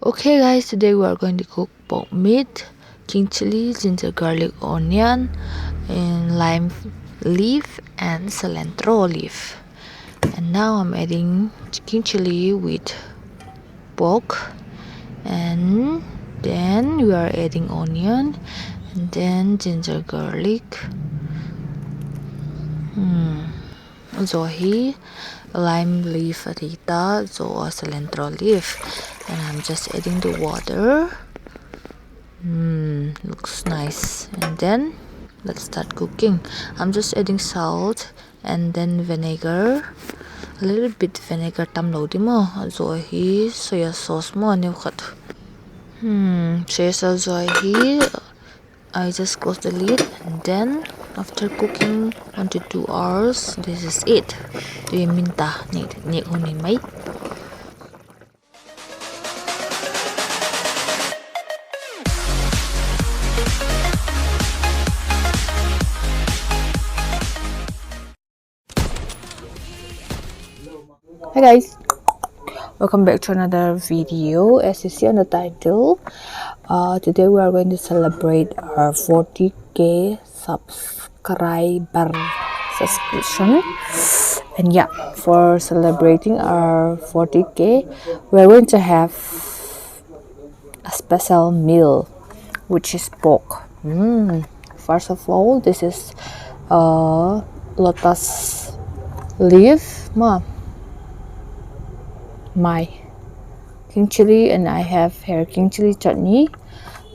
Okay guys, today we are going to cook pork meat, king chili, ginger garlic onion, and lime leaf and cilantro leaf. And now I'm adding king chili with pork, and then we are adding onion, and then ginger garlic, zohi, lime leaf rita, zo cilantro leaf, and I'm just adding the water. Looks nice. And then let's start cooking. I'm just adding salt and then vinegar, a little bit vinegar tam lo di mo, zo hi soya sauce mo new khat. Soya sauce zo hi. I just close the lid, and then after cooking 1 to 2 hours, this is it. Do you minta ni huni mai? Hi guys, welcome back to another video. As you see on the title, today we are going to celebrate our 40k subscriber subscription. And yeah, for celebrating our 40k, we are going to have a special meal, which is pork. First of all, this is lotus leaf, my king chili, and I have here king chili chutney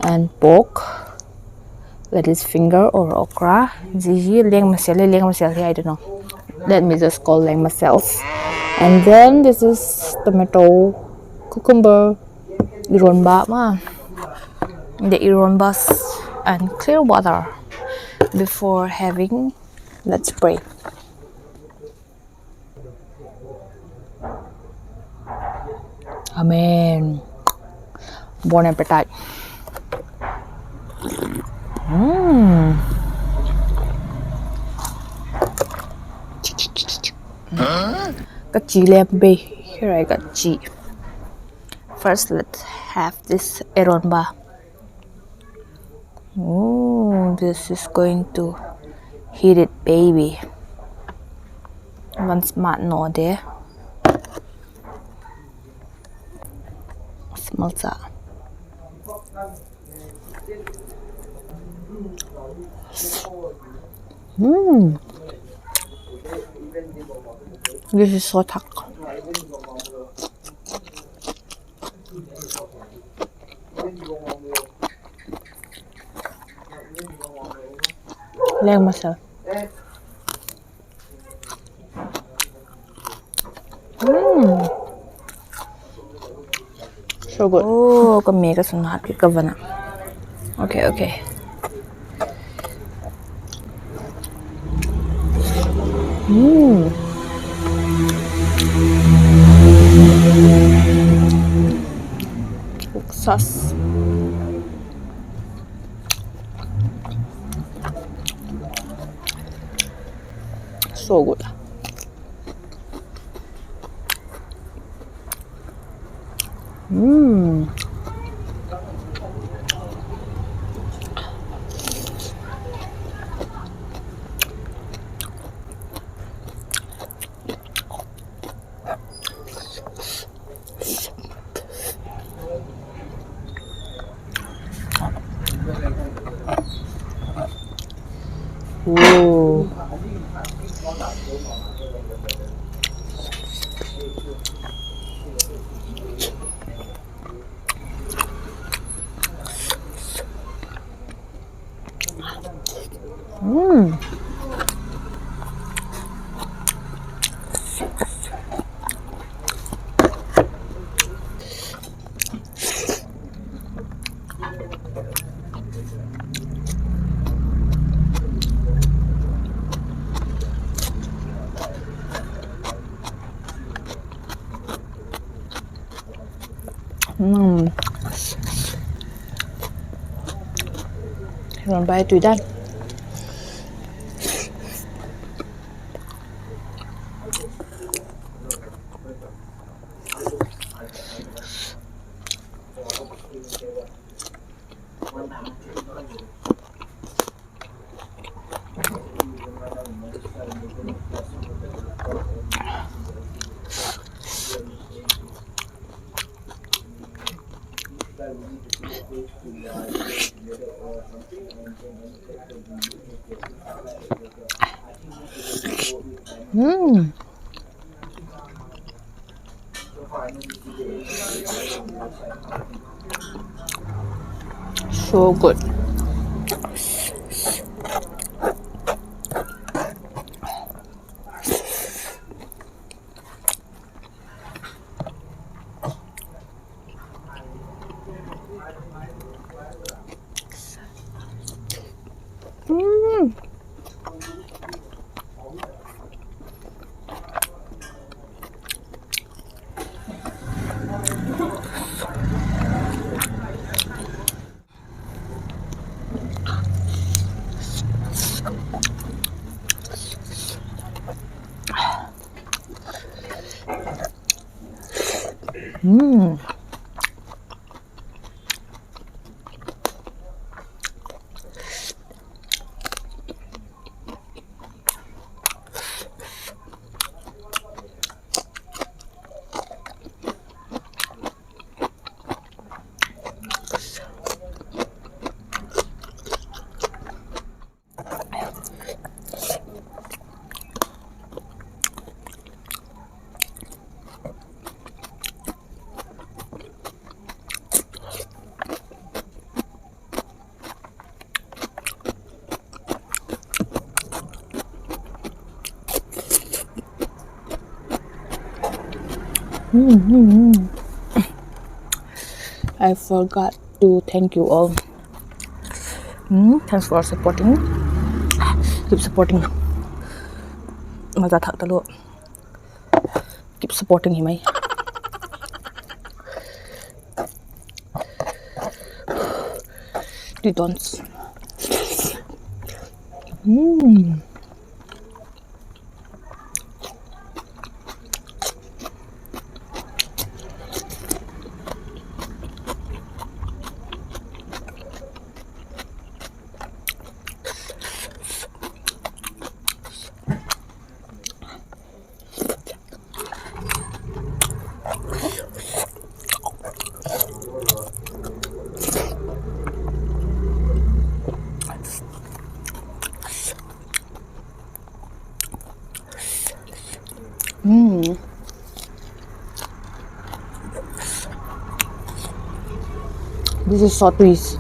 and pork, lettuce finger or okra. Liang masala, I don't know. Let me just call liang masals. And then this is tomato, cucumber, ironba the ironbas, and clear water. Before having, let's pray. Amen. Bon appetit. Got jilebi. Here I got ji. First, let's have this eronba. This is going to heat it, baby. One smart no there. Smells up. This is so thick. Liang masala. So good. Oh, có mẹ cái sườn hạt cái cơ vần. Okay. Sauce. So good. Ooh. Rồi bay tùy đan. So good. I forgot to thank you all. Thanks for supporting. Keep supporting. Maza thak talo. Keep supporting him, eh? Didons. This is so twist.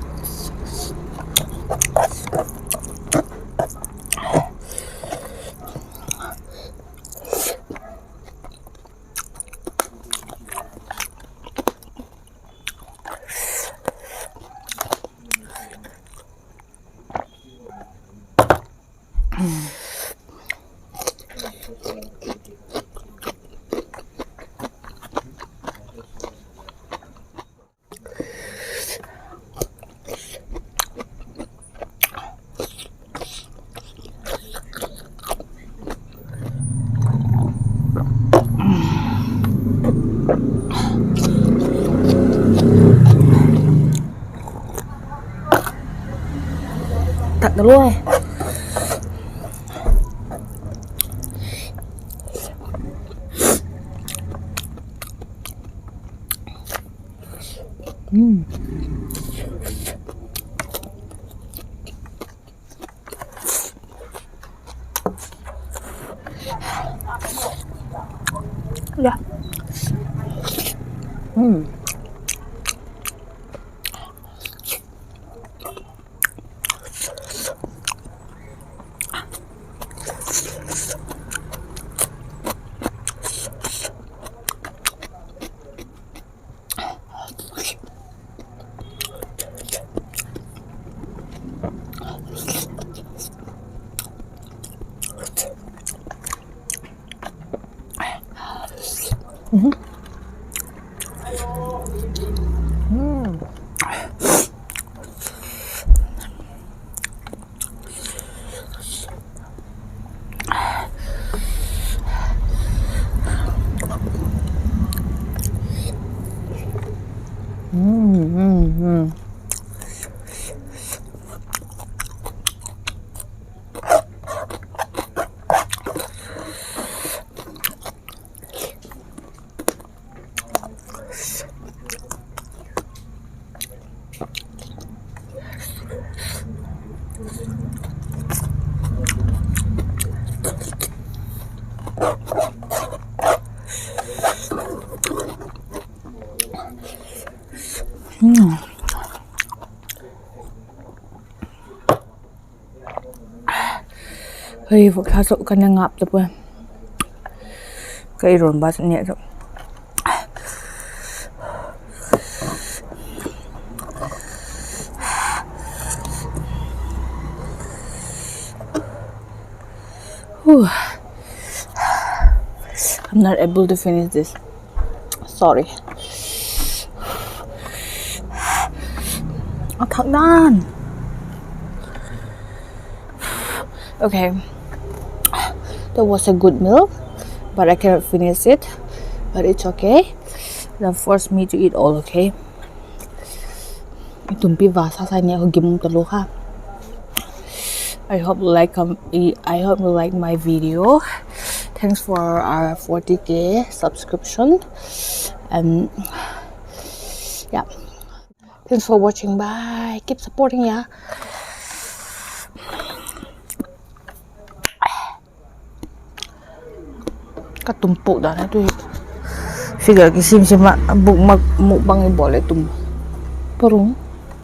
Tak talo eh. Ya. Hey, phục thà sụp cần ngạp tập rồi. Cây rồn bát nhẹ rồi. I'm not able to finish this. Sorry. Thật đan. Okay. That was a good meal, but I cannot finish it. But it's okay. Don't force me to eat all, okay? Tumpi vasa sa niya ako gimong talo ka. I hope you like my video. Thanks for our 40k subscription, and yeah, thanks for watching. Bye. Keep supporting, yeah. Katumpuk dah na tu. Figure kisim sima buk mag mukbang boleh tum. Perung.